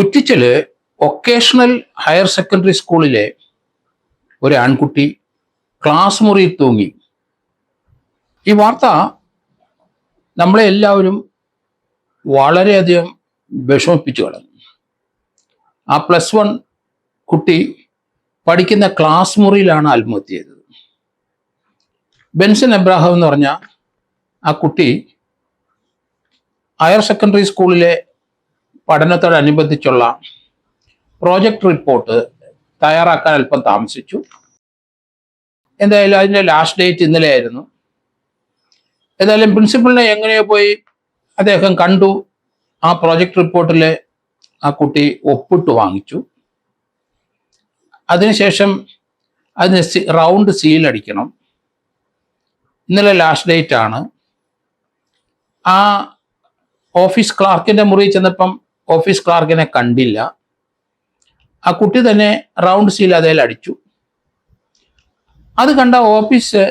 കുറ്റിച്ചല് vocational higher secondary സ്കൂളിലെ ഒരു ആൺകുട്ടി ക്ലാസ് മുറിയിൽ തൂങ്ങി. ഈ വാർത്ത നമ്മളെ എല്ലാവരും വളരെയധികം വിഷമിപ്പിച്ചു കളഞ്ഞു. ആ +1 കുട്ടി പഠിക്കുന്ന ക്ലാസ് മുറിയിലാണ് ആത്മഹത്യ ചെയ്തത്. ബെൻസൺ എബ്രാഹാം എന്ന് പറഞ്ഞ ആ കുട്ടി ഹയർ സെക്കൻഡറി സ്കൂളിലെ പഠനത്തോടനുബന്ധിച്ചുള്ള പ്രോജക്റ്റ് റിപ്പോർട്ട് തയ്യാറാക്കാൻ അല്പം താമസിച്ചു. എന്തായാലും അതിൻ്റെ ലാസ്റ്റ് ഡേറ്റ് ഇന്നലെ ആയിരുന്നു. ഏതായാലും പ്രിൻസിപ്പളിനെ എങ്ങനെയോ പോയി അദ്ദേഹം കണ്ടു. ആ പ്രോജക്റ്റ് റിപ്പോർട്ടിൽ ആ കുട്ടി ഒപ്പിട്ട് വാങ്ങിച്ചു. അതിനുശേഷം അതിന് റൗണ്ട് സീൽ അടിക്കണം. ഇന്നലെ ലാസ്റ്റ് ഡേറ്റ് ആണ്. ആ ഓഫീസ് ക്ലാർക്കിൻ്റെ മുറിയിൽ ചെന്നപ്പം ഓഫീസ് ക്ലാർക്കിനെ കണ്ടില്ല. ആ കുട്ടി തന്നെ റൗണ്ട് സീൽ അതിൽ അടിച്ചു. അത് കണ്ട ഓഫീസ്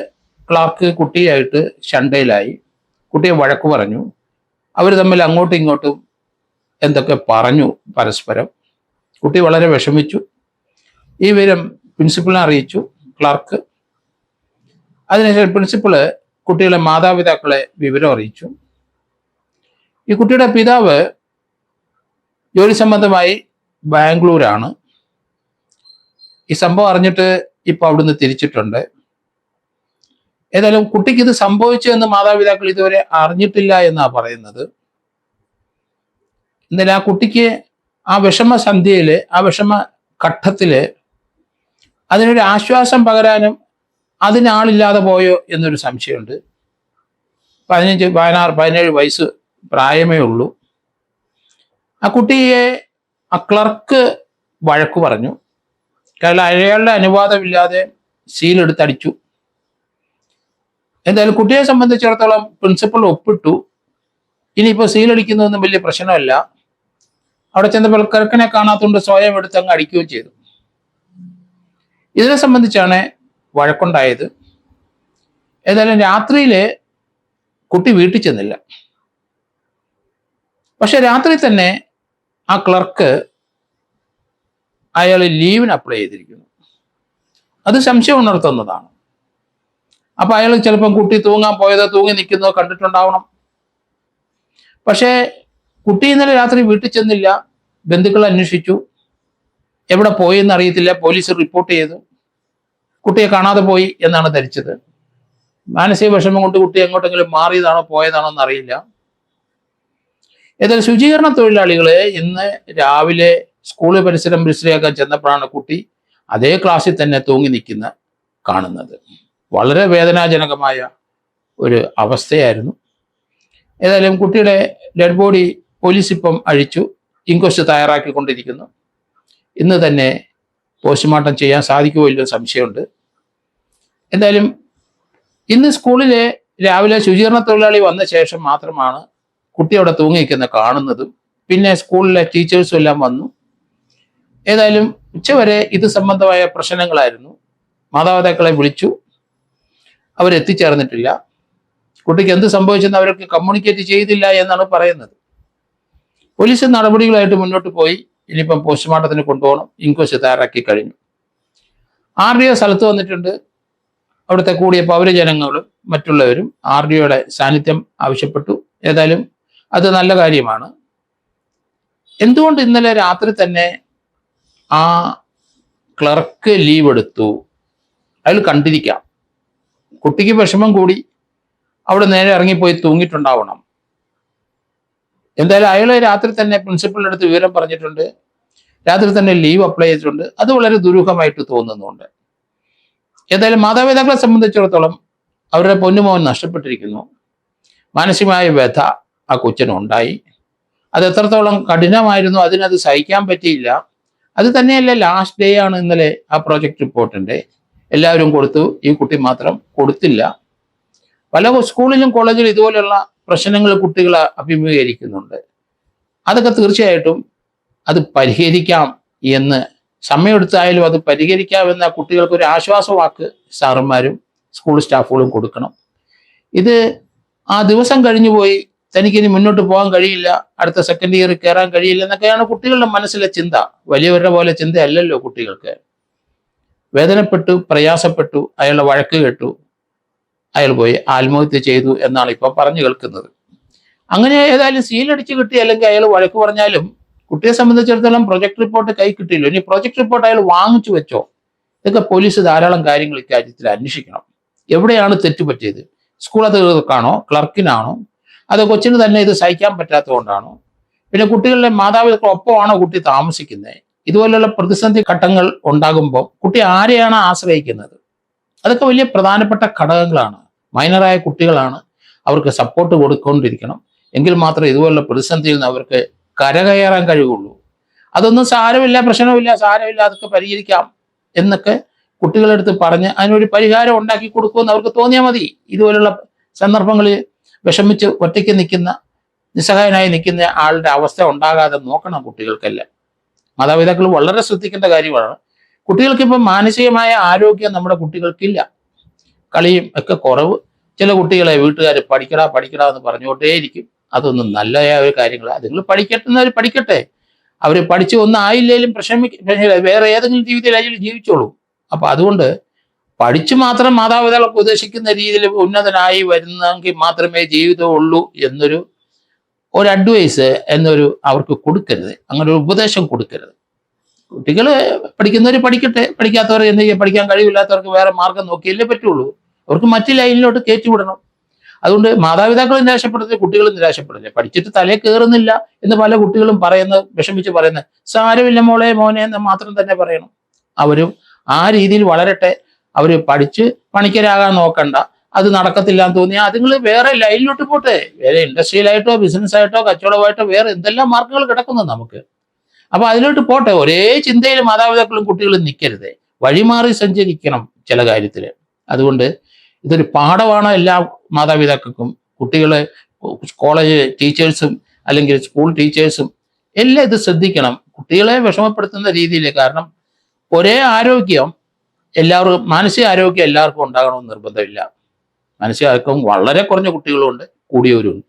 ക്ലാർക്ക് കുട്ടിയായിട്ട് ശണ്ടയിലായി. കുട്ടിയെ വഴക്ക് പറഞ്ഞു. അവർ തമ്മിൽ അങ്ങോട്ടും ഇങ്ങോട്ടും എന്തൊക്കെ പറഞ്ഞു പരസ്പരം. കുട്ടി വളരെ വിഷമിച്ചു. ഈ വിവരം പ്രിൻസിപ്പളിനെ അറിയിച്ചു ക്ലാർക്ക്. അതിനുശേഷം പ്രിൻസിപ്പള് കുട്ടികളെ മാതാപിതാക്കളെ വിവരം അറിയിച്ചു. ഈ കുട്ടിയുടെ പിതാവ് ജോലി സംബന്ധമായി ബാംഗ്ലൂരാണ്. ഈ സംഭവം അറിഞ്ഞിട്ട് ഇപ്പൊ അവിടുന്ന് തിരിച്ചിട്ടുണ്ട്. ഏതായാലും കുട്ടിക്ക് ഇത് സംഭവിച്ചതെന്ന് മാതാപിതാക്കൾ ഇതുവരെ അറിഞ്ഞിട്ടില്ല എന്നാണ് പറയുന്നത്. എന്നാലും ആ കുട്ടിക്ക് ആ വിഷമസന്ധ്യയില്, ആ വിഷമ ഘട്ടത്തില് അതിനൊരു ആശ്വാസം പകരാനും അതിനാളില്ലാതെ പോയോ എന്നൊരു സംശയമുണ്ട്. 15, 16, 17 വയസ്സ് പ്രായമേ ഉള്ളൂ. ആ കുട്ടിയെ ആ ക്ലർക്ക് വഴക്ക് പറഞ്ഞു. കാരണം അയാളുടെ അനുവാദമില്ലാതെ സീലെടുത്തടിച്ചു. എന്തായാലും കുട്ടിയെ സംബന്ധിച്ചിടത്തോളം പ്രിൻസിപ്പൾ ഒപ്പിട്ടു. ഇനിയിപ്പോൾ സീലടിക്കുന്നതൊന്നും വലിയ പ്രശ്നമല്ല. അവിടെ ചെന്നപ്പോൾ ക്ലർക്കിനെ കാണാത്തതുകൊണ്ട് സ്വയം എടുത്ത് അങ്ങ് അടിക്കുകയും ചെയ്തു. ഇതിനെ സംബന്ധിച്ചാണ് വഴക്കുണ്ടായത്. ഏതായാലും രാത്രിയിൽ കുട്ടി വീട്ടിൽ ചെന്നില്ല. പക്ഷെ രാത്രി തന്നെ ആ ക്ലർക്ക് അയാൾ ലീവിന് അപ്ലൈ ചെയ്തിരിക്കുന്നു. അത് സംശയം ഉണർത്തുന്നതാണ്. അപ്പൊ അയാൾ ചിലപ്പം കുട്ടി തൂങ്ങാൻ പോയതോ തൂങ്ങി നിൽക്കുന്നതോ കണ്ടിട്ടുണ്ടാവണം. പക്ഷേ കുട്ടി ഇന്നലെ രാത്രി വീട്ടിൽ ചെന്നില്ല. ബന്ധുക്കൾ അന്വേഷിച്ചു. എവിടെ പോയെന്ന് അറിയത്തില്ല. പോലീസ് റിപ്പോർട്ട് ചെയ്തു. കുട്ടിയെ കാണാതെ പോയി എന്നാണ് ധരിച്ചത്. മാനസിക വിഷമം കൊണ്ട് കുട്ടി എങ്ങോട്ടെങ്കിലും മാറിയതാണോ പോയതാണോ എന്നറിയില്ല. ഏതായാലും ശുചീകരണ തൊഴിലാളികള് ഇന്ന് രാവിലെ സ്കൂൾ പരിസരം വൃത്തിയാക്കാൻ ചെന്നപ്പോഴാണ് കുട്ടി അതേ ക്ലാസ്സിൽ തന്നെ തൂങ്ങി നിൽക്കുന്ന കാണുന്നത്. വളരെ വേദനാജനകമായ ഒരു അവസ്ഥയായിരുന്നു. ഏതായാലും കുട്ടിയുടെ ഡെഡ് ബോഡി പോലീസ് ഇപ്പം അഴിച്ചു. ഇൻക്വസ്റ്റ് തയ്യാറാക്കിക്കൊണ്ടിരിക്കുന്നു. ഇന്ന് തന്നെ പോസ്റ്റ്മോർട്ടം ചെയ്യാൻ സാധിക്കുമോ ഇല്ലയോ സംശയമുണ്ട്. എന്തായാലും ഇന്ന് സ്കൂളിലെ രാവിലെ ശുചീകരണ തൊഴിലാളി വന്ന ശേഷം മാത്രമാണ് കുട്ടി അവിടെ തൂങ്ങി നിൽക്കുന്ന കാണുന്നതും. പിന്നെ സ്കൂളിലെ ടീച്ചേഴ്സും എല്ലാം വന്നു. ഏതായാലും ഉച്ചവരെ ഇത് സംബന്ധമായ പ്രശ്നങ്ങളായിരുന്നു. മാതാപിതാക്കളെ വിളിച്ചു. അവരെത്തിച്ചേർന്നിട്ടില്ല. കുട്ടിക്ക് എന്ത് സംഭവിച്ചെന്ന് അവർക്ക് കമ്മ്യൂണിക്കേറ്റ് ചെയ്തില്ല എന്നാണ് പറയുന്നത്. പോലീസ് നടപടികളായിട്ട് മുന്നോട്ട് പോയി. ഇനിയിപ്പം പോസ്റ്റ്മോർട്ടത്തിന് കൊണ്ടുപോകണം. ഇൻക്വസ്റ്റ് തയ്യാറാക്കി കഴിഞ്ഞു. RDO സ്ഥലത്ത് വന്നിട്ടുണ്ട്. അവിടുത്തെ കൂടിയ പൗരജനങ്ങളും മറ്റുള്ളവരും RDOയുടെ സാന്നിധ്യം ആവശ്യപ്പെട്ടു. ഏതായാലും അത് നല്ല കാര്യമാണ്. എന്തുകൊണ്ട് ഇന്നലെ രാത്രി തന്നെ ആ ക്ലർക്ക് ലീവ് എടുത്തു? അയാൾ കണ്ടിരിക്കാം. കുട്ടിക്ക് വിഷമം കൂടി അവിടെ നേരെ ഇറങ്ങിപ്പോയി തൂങ്ങിയിട്ടുണ്ടാവണം. എന്തായാലും അയാൾ രാത്രി തന്നെ പ്രിൻസിപ്പളിൻ്റെ അടുത്ത് വിവരം പറഞ്ഞിട്ടുണ്ട്. രാത്രി തന്നെ ലീവ് അപ്ലൈ ചെയ്തിട്ടുണ്ട്. അത് വളരെ ദുരൂഹമായിട്ട് തോന്നുന്നുണ്ട്. ഏതായാലും മാതാപിതാക്കളെ സംബന്ധിച്ചിടത്തോളം അവരുടെ പൊന്നുമോൻ നഷ്ടപ്പെട്ടിരിക്കുന്നു. മാനസികമായ വ്യഥ ആ കൊച്ചിനുണ്ടായി. അത് എത്രത്തോളം കഠിനമായിരുന്നു, അതിനത് സഹിക്കാൻ പറ്റിയില്ല. അത് തന്നെയല്ല, ലാസ്റ്റ് ഡേ ആണ് ഇന്നലെ ആ പ്രോജക്റ്റ് റിപ്പോർട്ടിൻ്റെ. എല്ലാവരും കൊടുത്തു, ഈ കുട്ടി മാത്രം കൊടുത്തില്ല. പല സ്കൂളിലും കോളേജിലും ഇതുപോലെയുള്ള പ്രശ്നങ്ങൾ കുട്ടികൾ അഭിമുഖീകരിക്കുന്നുണ്ട്. അതൊക്കെ തീർച്ചയായിട്ടും അത് പരിഹരിക്കാം എന്ന്, സമയമെടുത്തായാലും അത് പരിഹരിക്കാമെന്ന കുട്ടികൾക്ക് ഒരു ആശ്വാസവാക്ക് സാറന്മാരും സ്കൂൾ സ്റ്റാഫുകളും കൊടുക്കണം. ഇത് ആ ദിവസം കഴിഞ്ഞു പോയി തനിക്കിനി മുന്നോട്ട് പോകാൻ കഴിയില്ല, അടുത്ത സെക്കൻഡ് ഇയർ കയറാൻ കഴിയില്ല എന്നൊക്കെയാണ് കുട്ടികളുടെ മനസ്സിലെ ചിന്ത. വലിയവരുടെ പോലെ ചിന്തയല്ലല്ലോ കുട്ടികൾക്ക്. വേദനപ്പെട്ടു, പ്രയാസപ്പെട്ടു, അയാളുടെ വഴക്ക് കേട്ടു, അയാൾ പോയി ആത്മഹത്യ ചെയ്തു എന്നാണ് ഇപ്പൊ പറഞ്ഞു കേൾക്കുന്നത്. അങ്ങനെ ഏതായാലും സീലടിച്ച് കിട്ടി, അല്ലെങ്കിൽ അയാൾ വഴക്ക് പറഞ്ഞാലും കുട്ടിയെ സംബന്ധിച്ചിടത്തോളം പ്രൊജക്ട് റിപ്പോർട്ട് കൈ കിട്ടിയില്ല. ഇനി പ്രൊജക്ട് റിപ്പോർട്ട് അയാൾ വാങ്ങിച്ചു വെച്ചോ? ഇതൊക്കെ പോലീസ് ധാരാളം കാര്യങ്ങൾ ഇക്കാര്യത്തിൽ അന്വേഷിക്കണം. എവിടെയാണ് തെറ്റുപറ്റിയത്? സ്കൂൾ അധികൃതർക്കാണോ, ക്ലർക്കിനാണോ, അതോ കൊച്ചിന് തന്നെ ഇത് സഹിക്കാൻ പറ്റാത്തതുകൊണ്ടാണോ? പിന്നെ കുട്ടികളുടെ മാതാപിതാക്കളൊപ്പമാണോ കുട്ടി താമസിക്കുന്നത്? ഇതുപോലുള്ള പ്രതിസന്ധി ഘട്ടങ്ങൾ ഉണ്ടാകുമ്പോൾ കുട്ടി ആരെയാണ് ആശ്രയിക്കുന്നത്? അതൊക്കെ വലിയ പ്രധാനപ്പെട്ട ഘടകങ്ങളാണ്. മൈനറായ കുട്ടികളാണ്, അവർക്ക് സപ്പോർട്ട് കൊടുക്കൊണ്ടിരിക്കണം. എങ്കിൽ മാത്രമേ ഇതുപോലുള്ള പ്രതിസന്ധിയിൽ നിന്ന് അവർക്ക് കരകയറാൻ കഴിയുള്ളൂ. അതൊന്നും സാരമില്ല, പ്രശ്നമില്ല, സാരമില്ല, അതൊക്കെ പരിഹരിക്കാം എന്നൊക്കെ കുട്ടികളെടുത്ത് പറഞ്ഞ് അതിനൊരു പരിഹാരം ഉണ്ടാക്കി കൊടുക്കുമെന്ന് അവർക്ക് തോന്നിയാൽ മതി. ഇതുപോലുള്ള സന്ദർഭങ്ങളിൽ വിഷമിച്ച് ഒറ്റയ്ക്ക് നിൽക്കുന്ന, നിസ്സഹായനായി നിൽക്കുന്ന ആളുടെ അവസ്ഥ ഉണ്ടാകാതെ നോക്കണം കുട്ടികൾക്കെല്ലാം. മാതാപിതാക്കൾ വളരെ ശ്രദ്ധിക്കേണ്ട കാര്യമാണ്. കുട്ടികൾക്കിപ്പം മാനസികമായ ആരോഗ്യം നമ്മുടെ കുട്ടികൾക്കില്ല. കളിയും ഒക്കെ കുറവ്. ചില കുട്ടികളെ വീട്ടുകാർ പഠിക്കടാ പഠിക്കടാ എന്ന് പറഞ്ഞുകൊണ്ടേയിരിക്കും. അതൊന്നും നല്ല ഒരു കാര്യങ്ങളാണ്. നിങ്ങൾ പഠിക്കട്ടെന്നവർ പഠിക്കട്ടെ. അവർ പഠിച്ച് ഒന്നും ആയില്ലേലും വേറെ ഏതെങ്കിലും ജീവിതത്തിൽ ജീവിച്ചോളൂ. അപ്പൊ അതുകൊണ്ട് പഠിച്ചു മാത്രം മാതാപിതാക്കളൊക്കെ ഉദ്ദേശിക്കുന്ന രീതിയിൽ ഉന്നതനായി വരുന്നെങ്കിൽ മാത്രമേ ജീവിതമുള്ളൂ എന്നൊരു അഡ്വൈസ് അവർക്ക് കൊടുക്കരുത്. അങ്ങനെ ഒരു ഉപദേശം കൊടുക്കരുത്. കുട്ടികൾ പഠിക്കുന്നവർ പഠിക്കട്ടെ, പഠിക്കാത്തവർ എന്തെങ്കിലും പഠിക്കാൻ കഴിവില്ലാത്തവർക്ക് വേറെ മാർഗം നോക്കിയല്ലേ പറ്റുള്ളൂ. അവർക്ക് മറ്റു ലൈനിലോട്ട് കയറ്റിവിടണം. അതുകൊണ്ട് മാതാപിതാക്കൾ നിരാശപ്പെടരുത്, കുട്ടികളും നിരാശപ്പെടരുത്. പഠിച്ചിട്ട് തലേ കയറുന്നില്ല എന്ന് പല കുട്ടികളും വിഷമിച്ച് പറയുന്നത്, സാരമില്ല മോളെ മോനെ എന്ന് മാത്രം തന്നെ പറയണം. അവരും ആ രീതിയിൽ വളരട്ടെ. അവര് പഠിച്ച് പണിക്കരാകാൻ നോക്കണ്ട. അത് നടക്കത്തില്ല എന്ന് തോന്നിയാൽ അതുങ്ങൾ വേറെ ലൈനിലോട്ട് പോട്ടെ. വേറെ ഇൻഡസ്ട്രിയിലായിട്ടോ ബിസിനസ് ആയിട്ടോ കച്ചവടമായിട്ടോ വേറെ എന്തെല്ലാം മാർഗങ്ങൾ കിടക്കുന്നു നമുക്ക്. അപ്പൊ അതിലോട്ട് പോട്ടെ. ഒരേ ചിന്തയിൽ മാതാപിതാക്കളും കുട്ടികളും നിൽക്കരുത്. വഴിമാറി സഞ്ചരിക്കണം ചില കാര്യത്തില്. അതുകൊണ്ട് ഇതൊരു പാഠമാണ് എല്ലാ മാതാപിതാക്കൾക്കും. കുട്ടികളെ കോളേജ് ടീച്ചേഴ്സും അല്ലെങ്കിൽ സ്കൂൾ ടീച്ചേഴ്സും എല്ലാം ഇത് ശ്രദ്ധിക്കണം. കുട്ടികളെ വിഷമപ്പെടുത്തുന്ന രീതിയിൽ. കാരണം ഒരേ ആരോഗ്യം എല്ലാവർക്കും, മാനസിക ആരോഗ്യം എല്ലാവർക്കും ഉണ്ടാകണമെന്ന് നിർബന്ധമില്ല. മാനസികാരോഗ്യം വളരെ കുറഞ്ഞ കുട്ടികളുണ്ട്, കൂടിയവരുണ്ട്.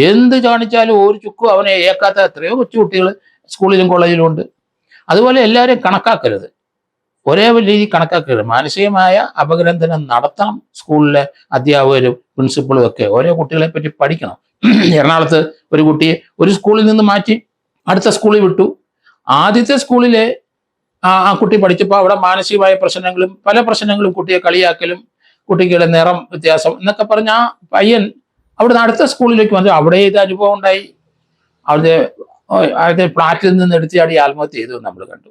എന്ത് കാണിച്ചാലും ഒരു ചുക്കും അവനെ ഏക്കാത്ത എത്രയോ കൊച്ചു കുട്ടികൾ സ്കൂളിലും കോളേജിലും ഉണ്ട്. അതുപോലെ എല്ലാവരെയും കണക്കാക്കരുത്, ഒരേ രീതി കണക്കാക്കരുത്. മാനസികമായ അപഗ്രഥനം നടത്തണം. സ്കൂളിലെ അധ്യാപകരും പ്രിൻസിപ്പളും ഒക്കെ ഓരോ കുട്ടികളെ പറ്റി പഠിക്കണം. എറണാകുളത്ത് ഒരു കുട്ടിയെ ഒരു സ്കൂളിൽ നിന്ന് മാറ്റി അടുത്ത സ്കൂളിൽ വിട്ടു. ആദ്യത്തെ സ്കൂളിലെ ആ കുട്ടി പഠിച്ചപ്പോൾ അവിടെ മാനസികമായ പ്രശ്നങ്ങളും പല പ്രശ്നങ്ങളും, കുട്ടിയെ കളിയാക്കലും കുട്ടികളുടെ നിറം വ്യത്യാസം എന്നൊക്കെ പറഞ്ഞ ആ പയ്യൻ അവിടുന്ന് അടുത്ത സ്കൂളിലേക്ക് വന്നു. അവിടെ ഇത് അനുഭവം ഉണ്ടായി. അവിടുത്തെ ഫ്ലാറ്റിൽ നിന്ന് എടുത്തിയാടി ആത്മഹത്യ ചെയ്തു നമ്മൾ കണ്ടു.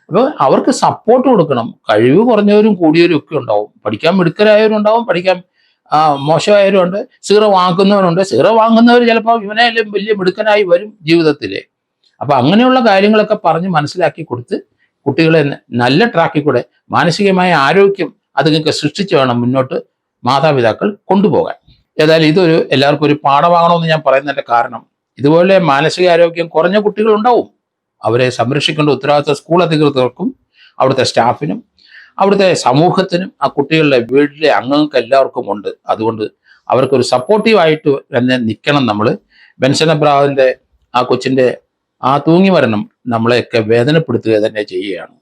അപ്പോൾ അവർക്ക് സപ്പോർട്ട് കൊടുക്കണം. കഴിവ് കുറഞ്ഞവരും കൂടിയവരും ഒക്കെ ഉണ്ടാവും. പഠിക്കാൻ മിടുക്കരായവരും ഉണ്ടാവും, പഠിക്കാൻ മോശമായവരും ഉണ്ട്, സീറോ വാങ്ങുന്നവരുണ്ട്. സീറോ വാങ്ങുന്നവർ ചിലപ്പോൾ ഇവനെല്ലാം വലിയ മിടുക്കനായി വരും ജീവിതത്തിൽ. അപ്പൊ അങ്ങനെയുള്ള കാര്യങ്ങളൊക്കെ പറഞ്ഞ് മനസ്സിലാക്കി കൊടുത്ത് കുട്ടികളെ നല്ല ട്രാക്കിൽ കൂടെ മാനസികമായ ആരോഗ്യം അതുങ്ങൾക്ക് സൃഷ്ടിച്ച് വേണം മുന്നോട്ട് മാതാപിതാക്കൾ കൊണ്ടുപോകാൻ. ഏതായാലും ഇതൊരു എല്ലാവർക്കും ഒരു പാഠമാകണമെന്ന് ഞാൻ പറയുന്നതിന്റെ കാരണം, ഇതുപോലെ മാനസികാരോഗ്യം കുറഞ്ഞ കുട്ടികളുണ്ടാവും. അവരെ സംരക്ഷിക്കേണ്ട ഉത്തരവാദിത്വം സ്കൂൾ അധികൃതർക്കും അവിടുത്തെ സ്റ്റാഫിനും അവിടുത്തെ സമൂഹത്തിനും ആ കുട്ടികളുടെ വീട്ടിലെ അംഗങ്ങൾക്ക് എല്ലാവർക്കും ഉണ്ട്. അതുകൊണ്ട് അവർക്കൊരു സപ്പോർട്ടീവായിട്ട് തന്നെ നിൽക്കണം നമ്മൾ. ബെൻസൺ എബ്രഹാമിന്റെ ആ കൊച്ചിന്റെ ആ തൂങ്ങി മരണം നമ്മളെയൊക്കെ വേദനപ്പെടുത്തുക തന്നെ ചെയ്യുകയാണ്.